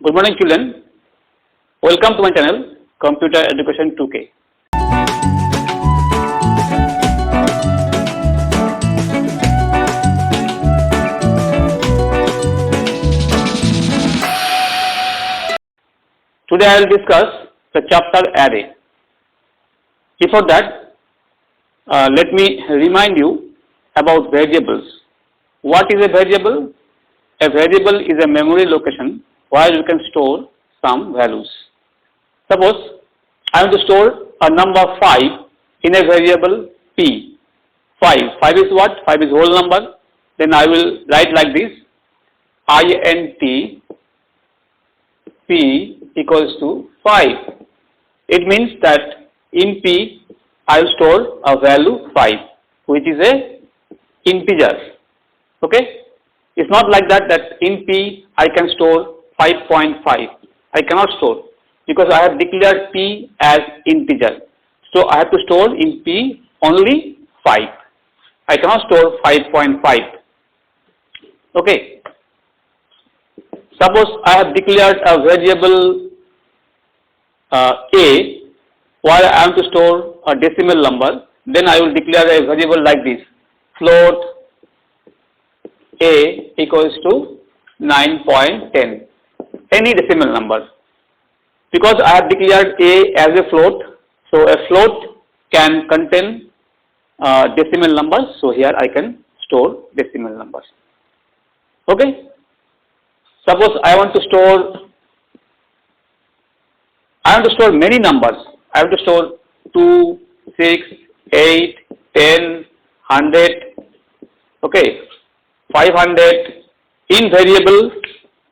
Good morning children, welcome to my channel Computer Education 2K. Today I will discuss the chapter array. Before that, let me remind you about variables. What is a variable? A variable is a memory location where you can store some values. Suppose I want to store a number 5 in a variable p. 5 is what? 5 is whole number. Then I will write like this: int p equals to 5. It means that in p I will store a value 5, which is a integer. Okay? It's not like that in p I can store 5.5. I cannot store because I have declared p as integer. So I have to store in p only 5. I cannot store 5.5. Okay. Suppose I have declared a variable a where I am to store a decimal number. Then I will declare a variable like this: float a equals to 9.10, any decimal number. Because I have declared a as a float, so a float can contain decimal numbers, so here I can store decimal numbers. Okay. Suppose I want to store many numbers. I want to store 2, 6, 8, 10, 100, okay, 500 in variable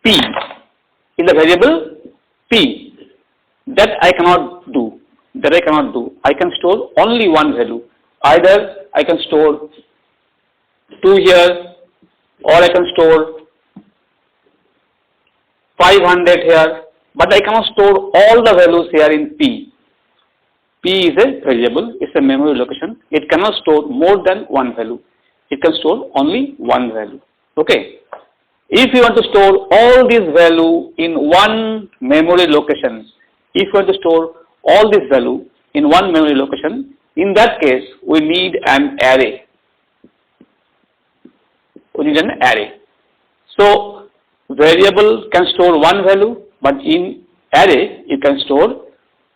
p. In the variable p, that I cannot do. I can store only one value. Either I can store 2 here, or I can store 500 here, but I cannot store all the values here in p. P is a variable, it's a memory location. It cannot store more than one value. It can store only one value. Okay. If you want to store all these value in one memory location, in in that case we need an array. So variable can store one value, but in array you can store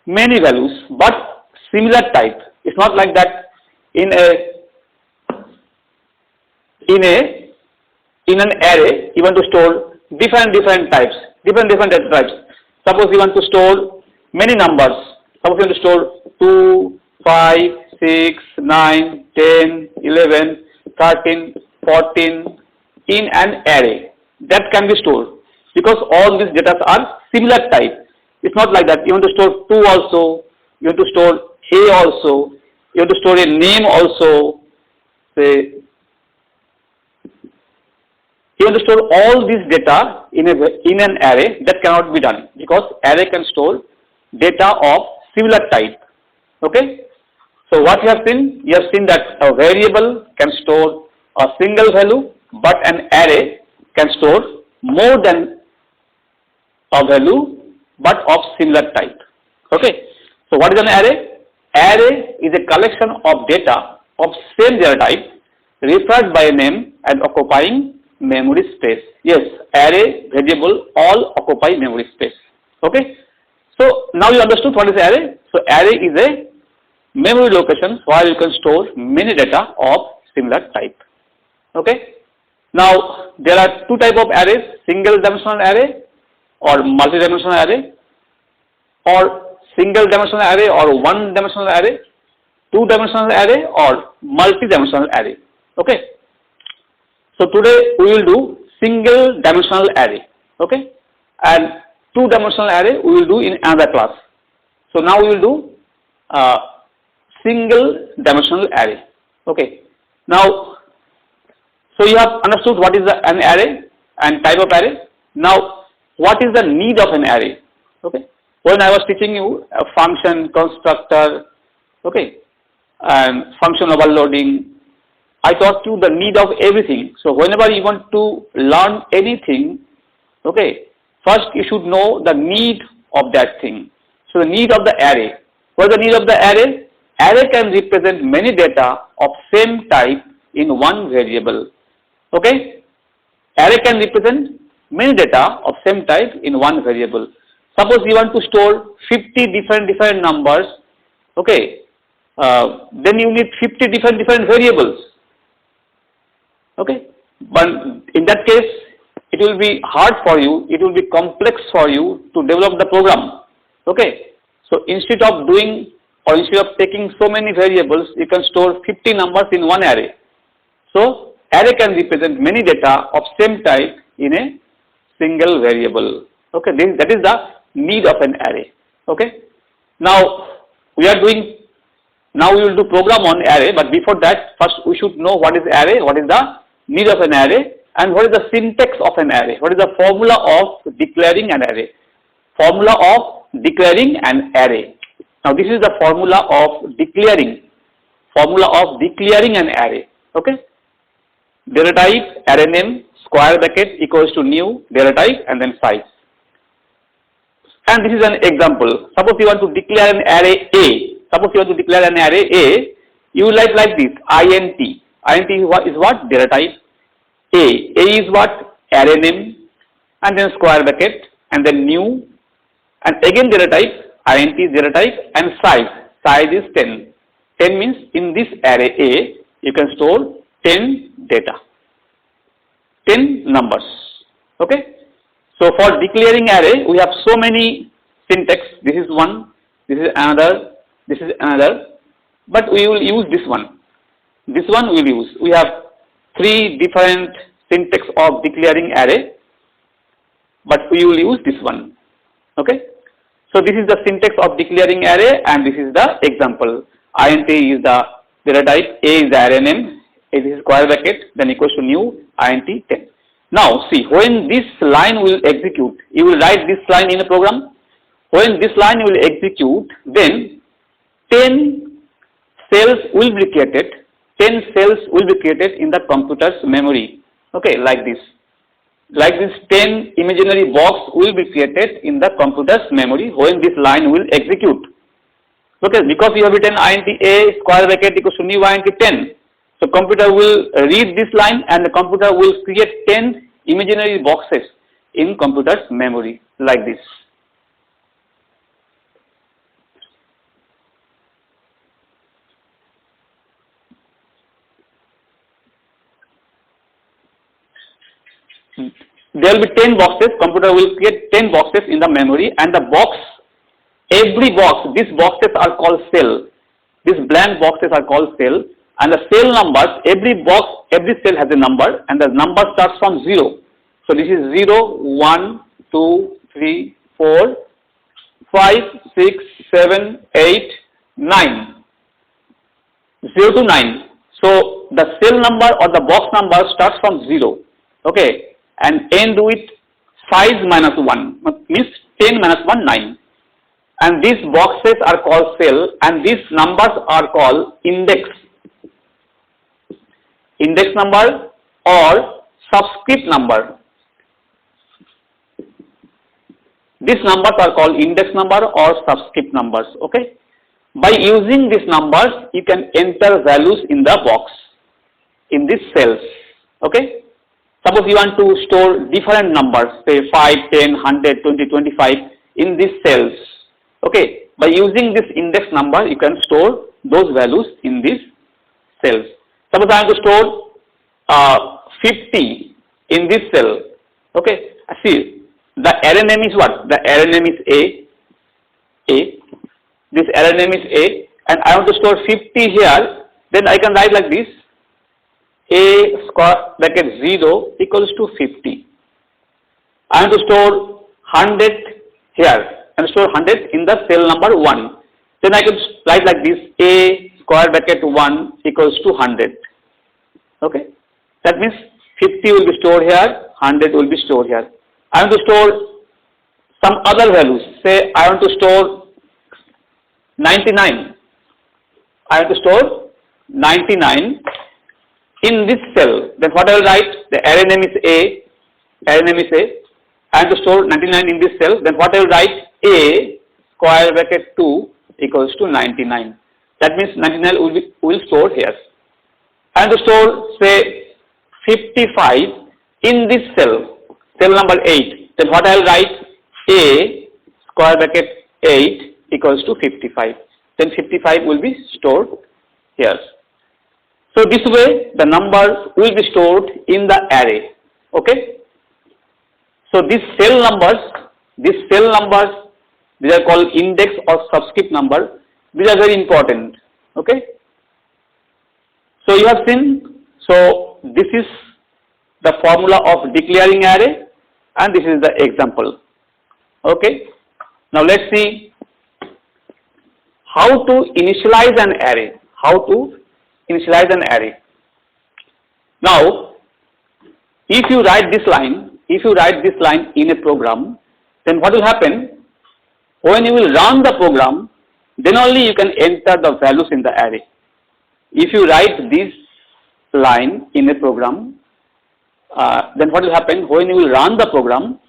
many values, but similar type. It's not like that in an array you want to store different types. Suppose you want to store many numbers. Suppose you want to store 2, 5, 6, 9, 10, 11, 13, 14 in an array. That can be stored because all these data are similar type. It's not like that. You want to store 2 also, you want to store a also, you want to store a name also. Say, you want to store all this data in an array. That cannot be done because array can store data of similar type. Okay. So what you have seen that a variable can store a single value, but an array can store more than a value but of similar type. Okay. So what is an array? Array is a collection of data of same data type referred by a name and occupying memory space. Yes, array, variable all occupy memory space. Okay. So now you understood what is array. So array is a memory location where you can store many data of similar type. Okay. Now there are two types of arrays: single dimensional array or multi-dimensional array, or single dimensional array or one dimensional array, two dimensional array or multi-dimensional array. Okay. So today we will do single dimensional array. Okay. And two dimensional array we will do in another class. So now we will do single dimensional array. Okay. Now, so you have understood what is an array and type of array. Now, what is the need of an array? Okay. When I was teaching you a function, constructor, okay, and function overloading, I taught you the need of everything. So whenever you want to learn anything, okay, first you should know the need of that thing. So the need of the array. What is the need of the array? Array can represent many data of same type in one variable. Okay? Array can represent many data of same type in one variable. Suppose you want to store 50 different numbers. Okay? Then you need 50 different variables. Okay? But in that case, it will be hard for you, it will be complex for you to develop the program. Okay? So instead of doing or instead of taking so many variables, you can store 50 numbers in one array. So array can represent many data of same type in a single variable. Okay? That is the need of an array. Okay? Now we will do program on array, but before that, first we should know what is array, what is the need of an array, and what is the syntax of an array. What is the formula of declaring an array? Formula of declaring an array. Now this is the formula of declaring an array. Okay? Data type, array name, square bracket equals to new, data type, and then size. And this is an example. Suppose you want to declare an array A. You will write like this, int. Int is what? Data type. A is what? Array name, and then square bracket, and then new, and again data type, int is data type, and size. Size is 10. 10 means in this array A, you can store 10 data, 10 numbers. Okay? So for declaring array, we have so many syntax. This is one, this is another, this is another, but we will use this one. This one we will use. We have 3 different syntax of declaring array, but we will use this one. Okay? So this is the syntax of declaring array, and this is the example. Int is the data type, A is the array name, this is square bracket, then equals to new, int 10. Now see, when this line will execute, you will write this line in a program. When this line will execute, then 10 cells will be created. 10 cells will be created in the computer's memory. Okay, like this. Like this 10 imaginary box will be created in the computer's memory when this line will execute. Okay, because you have written int a square bracket equals to new int 10. So computer will read this line and the computer will create 10 imaginary boxes in computer's memory like this. There will be 10 boxes, computer will create 10 boxes in the memory, and the box, every box, these boxes are called cell. These blank boxes are called cell, and the cell numbers, every box, every cell has a number, and the number starts from 0. So this is 0, 1, 2, 3, 4, 5, 6, 7, 8, 9. 0 to 9. So the cell number or the box number starts from 0. Okay. And end with size minus 1, means 10 minus 1, 9. And these boxes are called cell, and these numbers are called index. Index number or subscript number. These numbers are called index number or subscript numbers. Okay. By using these numbers, you can enter values in the box, in these cells. Okay. Suppose you want to store different numbers, say 5, 10, 100, 20, 25 in these cells. Okay, by using this index number, you can store those values in these cells. Suppose I want to store 50 in this cell. Okay, see, the array name is what? The array name is A. This array name is A, and I want to store 50 here. Then I can write like this. A square bracket 0 equals to 50. I want to store 100 here and store 100 in the cell number 1. Then I can write like this, A square bracket 1 equals to 100. Okay. That means 50 will be stored here, 100 will be stored here. I want to store some other values. Say I want to store 99. I want to store 99 in this cell. Then what I will write? The array name is A. Array name is A. and to store 99 in this cell, then what I will write? A square bracket 2 equals to 99. That means 99 will store here. And to store say 55 in this cell, cell number 8, then what I will write? A square bracket 8 equals to 55. Then 55 will be stored here. So this way the numbers will be stored in the array. Okay. So these cell numbers, these are called index or subscript number. These are very important. Okay. So you have seen. So this is the formula of declaring array, and this is the example. Okay. Now let's see how to initialize an array. How to initialize an array. Now, if you write this line in a program, then what will happen? When you will run the program, then only you can enter the values in the array. If you write this line in a program, then what will happen? When you will run the program,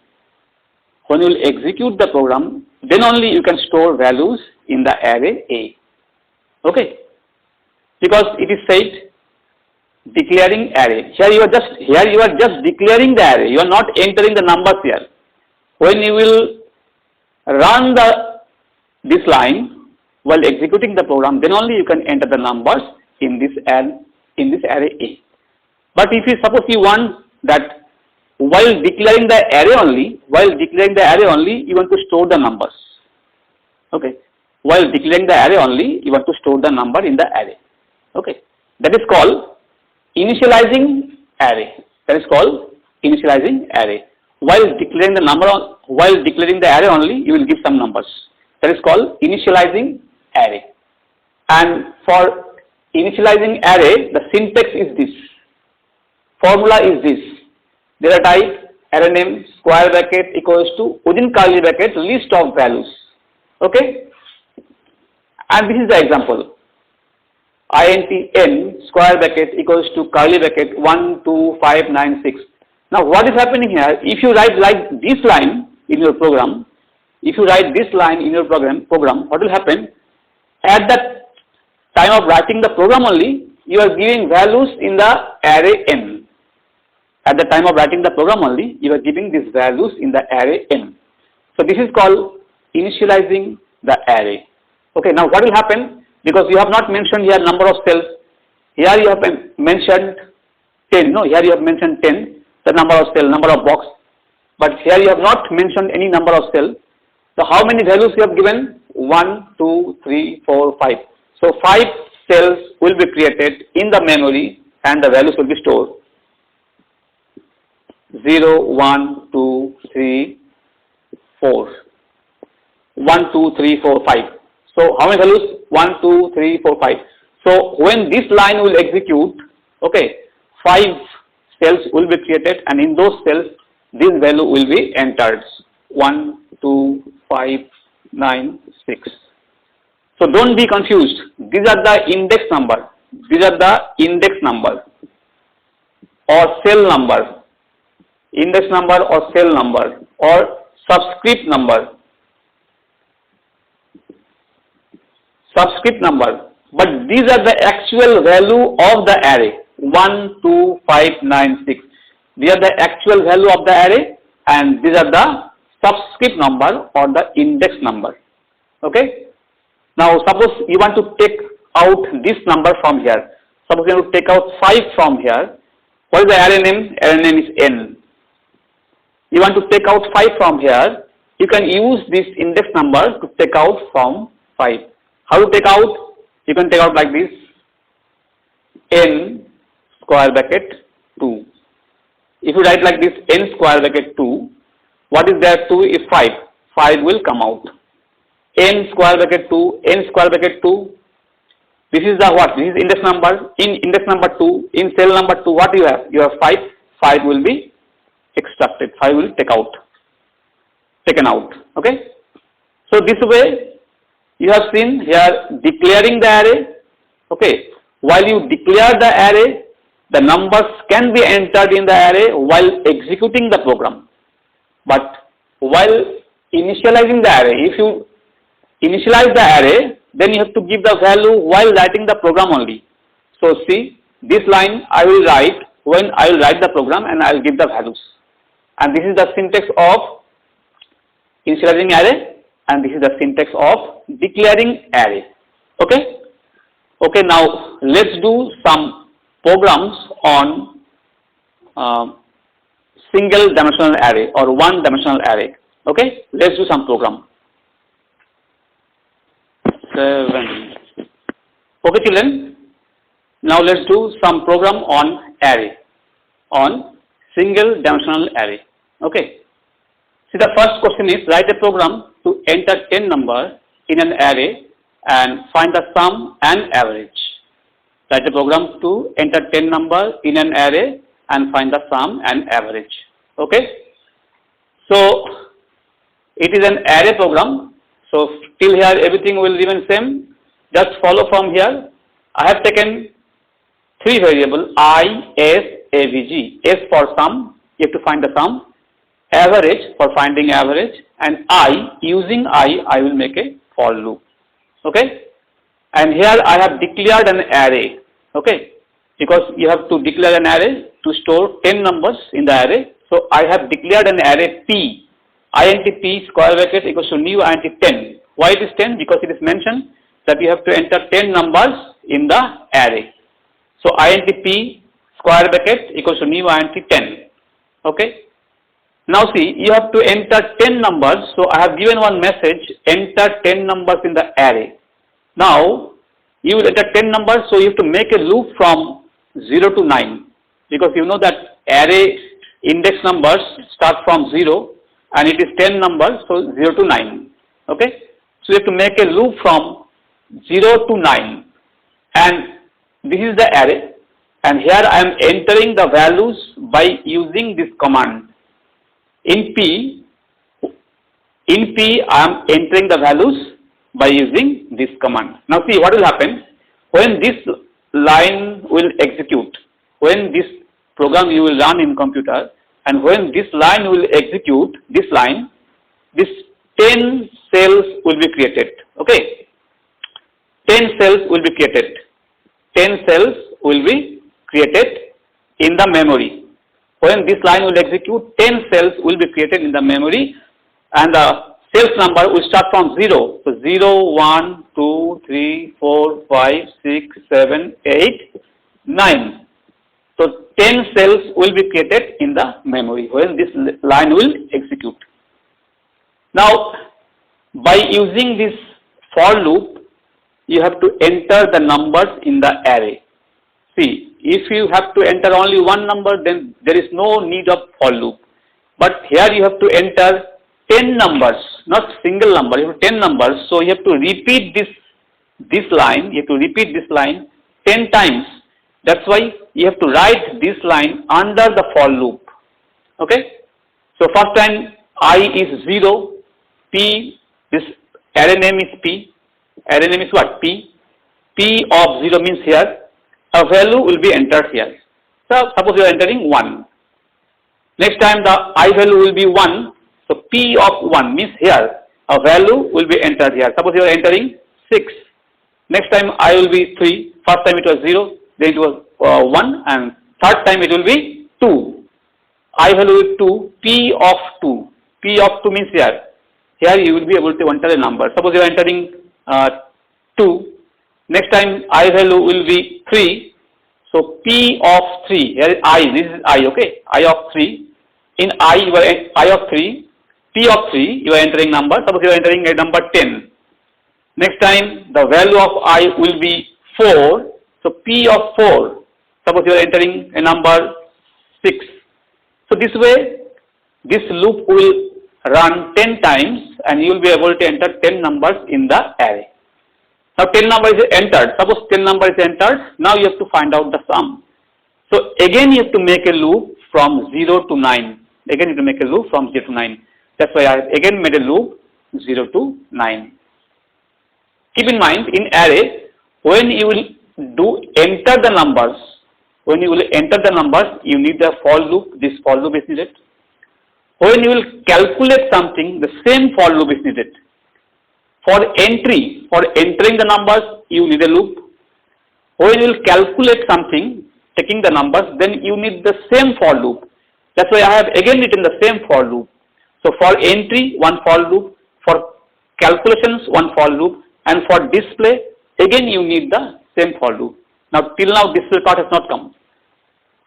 when you will execute the program, then only you can store values in the array A. Okay? Because it is said declaring array. Here you are just declaring the array. You are not entering the numbers here. When you will run this line while executing the program, then only you can enter the numbers in this array A. But if you suppose you want that while declaring the array only, you want to store the numbers. Okay. While declaring the array only, you want to store the number in the array. Okay. That is called initializing array. While declaring the array only, you will give some numbers. That is called initializing array. And for initializing array, the syntax is this. Formula is this. Data type, array name, square bracket equals to, within curly bracket, list of values. Okay. And this is the example. Int n square bracket equals to curly bracket 1, 2, 5, 9, 6. Now what is happening here? If you write like this line in your program, what will happen? At the time of writing the program only, you are giving values in the array n. At the time of writing the program only, you are giving these values in the array n. So this is called initializing the array. Okay, now what will happen? Because you have not mentioned here number of cells. Here you have mentioned 10. No, here you have mentioned 10, the number of cell, number of box. But here you have not mentioned any number of cell. So how many values you have given? 1, 2, 3, 4, 5. So 5 cells will be created in the memory and the values will be stored. 0, 1, 2, 3, 4. 1, 2, 3, 4, 5. So how many values? 1, 2, 3, 4, 5. So when this line will execute, okay, 5 cells will be created, and in those cells, this value will be entered. 1, 2, 5, 9, 6. So don't be confused. These are the index number. These are the index number or cell number. Index number or cell number or subscript number. Subscript number, but these are the actual value of the array. 1, 2, 5, 9, 6. These are the actual value of the array, and these are the subscript number or the index number. Okay. Now suppose you want to take out this number from here. Suppose you want to take out 5 from here. What is the array name? Array name is n. You want to take out 5 from here. You can use this index number to take out from 5. How to take out? You can take out like this. N square bracket 2. If you write like this, n square bracket 2, what is there? 2 is 5. 5 will come out. N square bracket 2, n square bracket 2. This is the what? This is index number. In index number 2, in cell number 2, what you have? You have 5. 5 will be extracted. 5 will taken out. Okay. So this way, you have seen here declaring the array. Okay. While you declare the array, the numbers can be entered in the array while executing the program. But while initializing the array, if you initialize the array, then you have to give the value while writing the program only. So see, this line I will write when I will write the program and I will give the values. And this is the syntax of initializing array, and this is the syntax of declaring array. Okay? Okay, now let's do some programs on single dimensional array or one dimensional array. Okay, let's do some program. 7. Okay, children. Now let's do some program on array, on single dimensional array. Okay. See, the first question is write a program to enter 10 numbers in an array and find the sum and average. Write a program to enter 10 numbers in an array and find the sum and average. Okay. So it is an array program. So till here everything will remain same. Just follow from here. I have taken 3 variables I, S, AVG. S for sum, you have to find the sum. Average for finding average, and using I will make a for loop. Okay. And here I have declared an array. Okay. Because you have to declare an array to store 10 numbers in the array. So I have declared an array P. int P square bracket equals to new int 10. Why it is 10? Because it is mentioned that you have to enter 10 numbers in the array. So int P square bracket equals to new int 10. Okay. Now see, you have to enter 10 numbers. So I have given one message, enter 10 numbers in the array. Now you will enter 10 numbers, so you have to make a loop from 0 to 9, because you know that array index numbers start from 0 and it is 10 numbers, so 0 to 9. Okay. So you have to make a loop from 0 to 9, and this is the array, and here I am entering the values by using this command. In P I am entering the values by using this command. Now see what will happen when this line will execute, when this program you will run in computer, and when this line will execute, this line, this 10 cells will be created. Okay, 10 cells will be created. 10 cells will be created in the memory. When this line will execute, 10 cells will be created in the memory, and the cells number will start from 0. So 0, 1, 2, 3, 4, 5, 6, 7, 8, 9. So 10 cells will be created in the memory when this line will execute. Now by using this for loop, you have to enter the numbers in the array. See, if you have to enter only one number, then there is no need of for loop. But here you have to enter 10 numbers, not single number, you have 10 numbers. So you have to repeat this line, you have to repeat this line 10 times. That's why you have to write this line under the for loop. Okay. So first time I is 0, P, this array name is P, array name is what? P. P of 0 means here a value will be entered here. So suppose you are entering 1. Next time the I value will be 1. So P of 1 means here a value will be entered here. Suppose you are entering 6. Next time I will be 3. First time it was 0, then it was 1, and third time it will be 2. I value is 2, P of 2. P of 2 means here. Here you will be able to enter a number. Suppose you are entering 2. Next time I value will be 3. So P of 3. Here is I. This is I. Okay. I of 3. In I you are I of 3. P of 3. You are entering number. Suppose you are entering a number 10. Next time the value of I will be 4. So P of 4. Suppose you are entering a number 6. So this way this loop will run 10 times and you will be able to enter 10 numbers in the array. Now 10 number is entered. Suppose 10 number is entered. Now you have to find out the sum. So again you have to make a loop from 0 to 9. Again you have to make a loop from 0 to 9. That's why I again made a loop 0 to 9. Keep in mind, in array, when you will enter the numbers, you need the for loop. This for loop is needed. when you will calculate something, the same for loop is needed. For entry, for entering the numbers, you need a loop. When you will calculate something, taking the numbers, then you need the same for loop. That's why I have again written the same for loop. So for entry, one for loop, for calculations, one for loop, and for display, again you need the same for loop. Now till now display part has not come.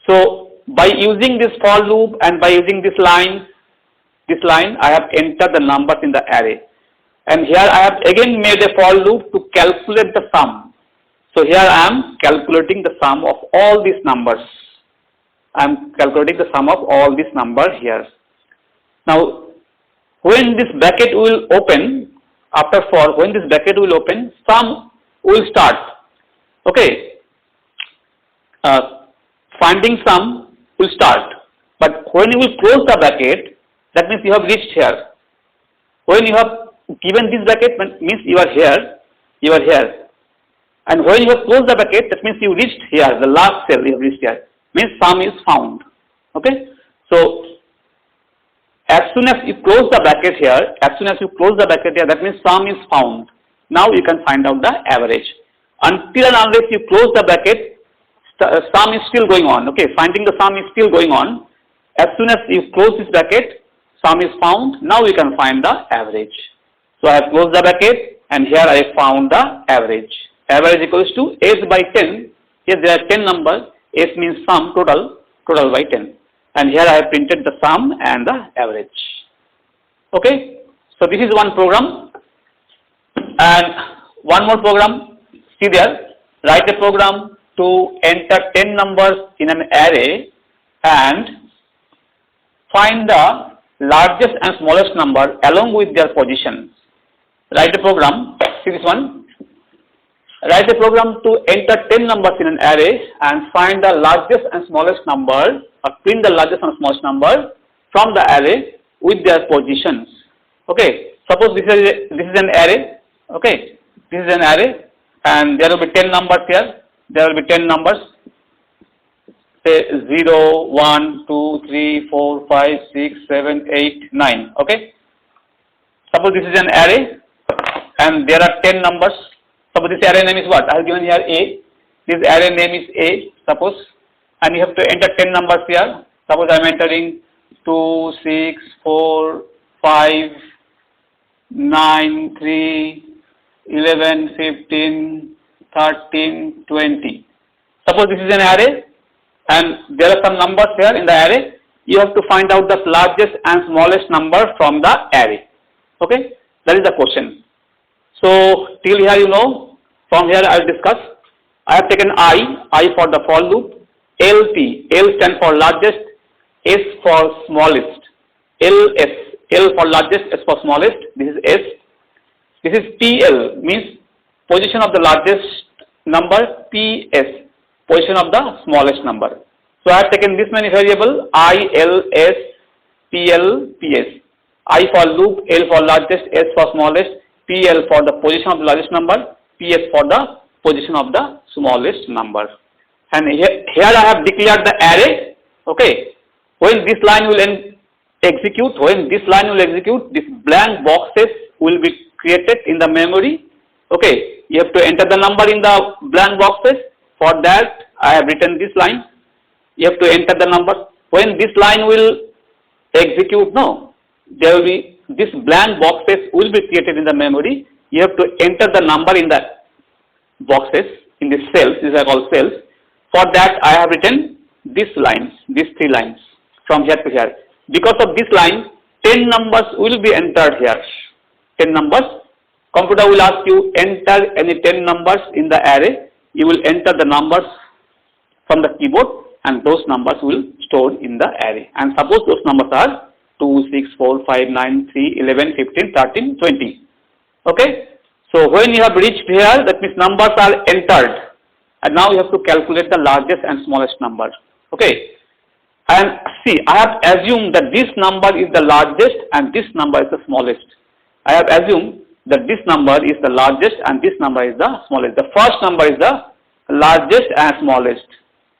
So by using this for loop and by using this line, I have entered the numbers in the array. And here I have again made a for loop to calculate the sum. So here I am calculating the sum of all these numbers. I am calculating the sum of all these numbers here. Now, when this bracket will open, after for, when this bracket will open, sum will start. Okay. Finding sum will start. But when you will close the bracket, that means you have reached here. When you have given this bracket, means you are here. And when you have closed the bracket, that means you reached here, the last cell you have reached here, means sum is found. Okay. So, as soon as you close the bracket here, that means sum is found. Now you can find out the average. Until and unless you close the bracket, sum is still going on. Okay, finding the sum is still going on. As soon as you close this bracket, sum is found. Now you can find the average. So I have closed the bracket and here I found the average. Average equals to S by 10. Here there are 10 numbers. S means sum, total by 10. And here I have printed the sum and the average. Okay. So this is one program. And one more program. See there. Write a program to enter 10 numbers in an array and find the largest and smallest number along with their positions. Write a program. See this one. Write a program to enter 10 numbers in an array and find the largest and smallest number, or print the largest and smallest number from the array with their positions. Okay. Suppose this is an array. Okay. This is an array and there will be 10 numbers here. There will be 10 numbers. Say 0, 1, 2, 3, 4, 5, 6, 7, 8, 9. Okay. Suppose this is an array and there are 10 numbers. Suppose this array name is what? I have given here A. This array name is A, suppose. And you have to enter 10 numbers here. Suppose I am entering 2, 6, 4, 5, 9, 3, 11, 15, 13, 20. Suppose this is an array and there are some numbers here in the array. You have to find out the largest and smallest number from the array. Okay. That is the question. So, till here you know, from here I will discuss. I have taken I for the for loop, LT, L stands for largest, S for smallest, LS, L for largest, S for smallest, this is S. This is PL, means position of the largest number, PS, position of the smallest number. So, I have taken this many variable, I, L, S, PL, PS. I for loop, L for largest, S for smallest, PL for the position of the largest number, PS for the position of the smallest number. And here I have declared the array. Okay. When this line will execute, these blank boxes will be created in the memory. Okay. You have to enter the number in the blank boxes. For that, I have written this line. You have to enter the number. When this line will execute, there will be this blank boxes will be created in the memory. You have to enter the number in the boxes, in the cells, these are called cells. For that I have written these lines, these 3 lines from here to here. Because of this line, 10 numbers will be entered here. 10 numbers. Computer will ask you enter any 10 numbers in the array. You will enter the numbers from the keyboard and those numbers will store in the array. And suppose those numbers are 2, 6, 4, 5, 9, 3, 11, 15, 13, 20. Okay. So, when you have reached here, that means numbers are entered. And now you have to calculate the largest and smallest number. Okay. And see, I have assumed that this number is the largest and this number is the smallest. I have assumed that this number is the largest and this number is the smallest. The first number is the largest and smallest.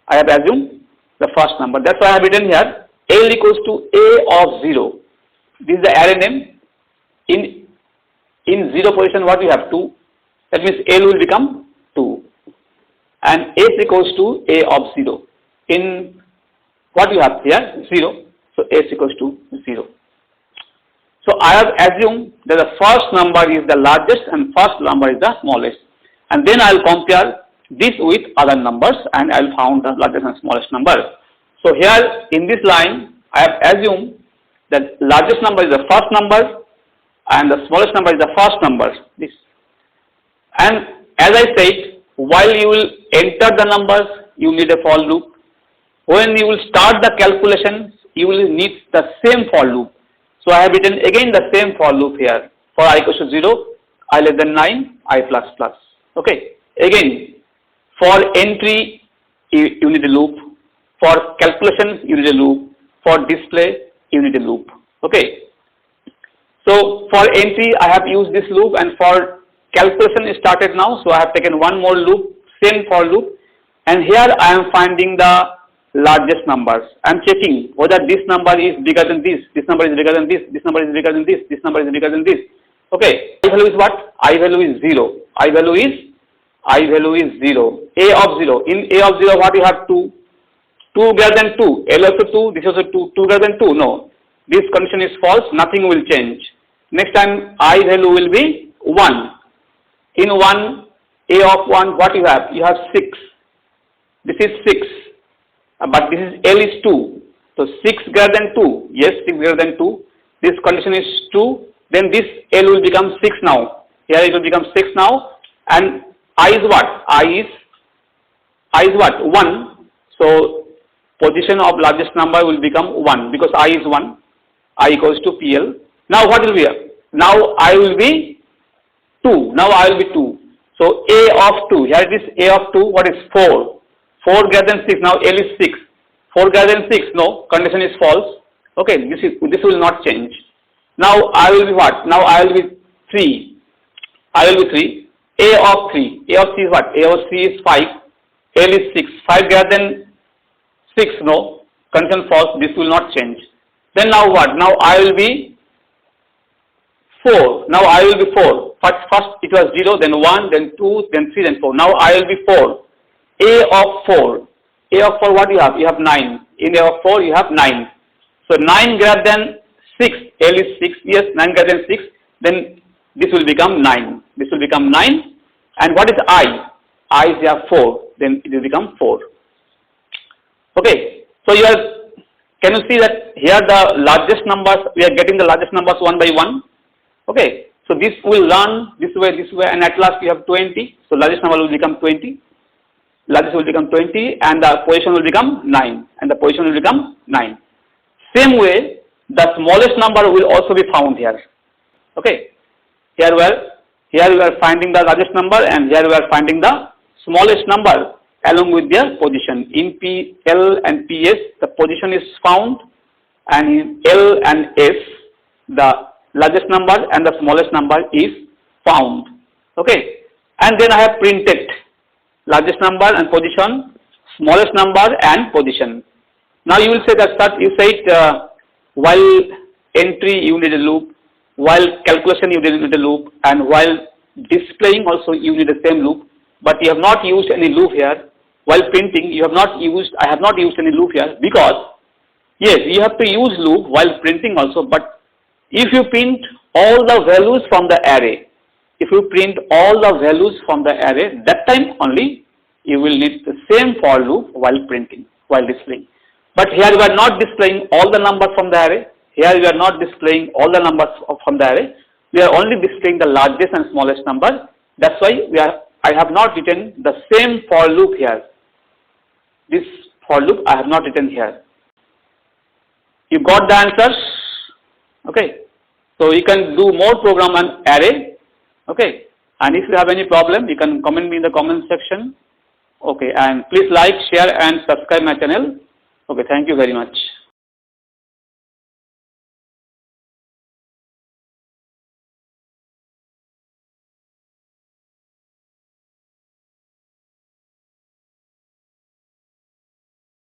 I have assumed the first number. That's why I have written here L equals to A of 0. this is the array name. In 0 position, what you have? 2. That means L will become 2. And S equals to A of 0. In what you have here? 0. So S equals to 0. So I have assumed that the first number is the largest and first number is the smallest. And then I will compare this with other numbers and I will found the largest and smallest number. So here in this line, I have assumed that largest number is the first number and the smallest number is the first number. This. And as I said, while you will enter the numbers, you need a for loop. When you will start the calculations, you will need the same for loop. So I have written again the same for loop here. For I equals to 0, I less than 9, I plus plus. Okay. Again, for entry, you need a loop. For calculation, you need a loop. For display, you need a loop. Okay. So for entry, I have used this loop, and for calculation is started now. So I have taken one more loop, same for loop, and here I am finding the largest numbers. I am checking whether this number is bigger than this number is bigger than this number is bigger than this number is bigger than this. Okay. I value is what? I value is 0. I value is 0. A of 0. In A of 0, what you have? 2. 2 greater than 2. L also 2. This also 2. 2 greater than 2. No. This condition is false. Nothing will change. Next time, I value will be 1. In 1, A of 1, what you have? You have 6. This is 6. But this is L is 2. So 6 greater than 2. Yes, 6 greater than 2. This condition is 2. Then this L will become 6 now. Here it will become 6 now. And I is what? I is what? 1. So position of largest number will become 1 because I is 1. I equals to PL. Now what will be here? Now I will be 2. Now I will be 2. So A of 2. Here it is A of 2. What is 4? 4 greater than 6. Now L is 6. 4 greater than 6. No. Condition is false. Okay. This will not change. Now I will be what? Now I will be 3. I will be 3. A of 3. A of 3 is what? A of 3 is 5. L is 6. 5 greater than 6. No. Condition false. This will not change. Then now what? Now I will be 4. Now I will be 4. First it was 0, then 1, then 2, then 3, then 4. Now I will be 4. A of 4. A of 4 what you have? You have 9. In A of 4 you have 9. So 9 greater than 6. L is 6. Yes, 9 greater than 6. Then this will become 9. This will become 9. And what is I? I is here 4. Then it will become 4. Okay. So can you see that here the largest numbers, we are getting the largest numbers one by one. Okay. So this will run this way, and at last we have 20. So largest number will become 20. Largest will become 20 and the position will become 9. And the position will become 9. Same way, the smallest number will also be found here. Okay. Here we are finding the largest number and here we are finding the smallest number along with their position. In P, L and PS, the position is found, and in L and S, the largest number and the smallest number is found. Okay. And then I have printed largest number and position, smallest number and position. Now you will say that you said while entry you need a loop, while calculation you need a loop, and while displaying also you need the same loop, but you have not used any loop here. While printing I have not used any loop here because yes, you have to use loop while printing also, but if you print all the values from the array, that time only you will need the same for loop while printing, while displaying. But here we are not displaying all the numbers from the array. Here we are not displaying all the numbers from the array. We are only displaying the largest and smallest number. That's why I have not written the same for loop here. This for loop I have not written here. You got the answers? Okay. So you can do more program on array. Okay. And if you have any problem, you can comment me in the comment section. Okay. And please like, share and subscribe my channel. Okay. Thank you very much.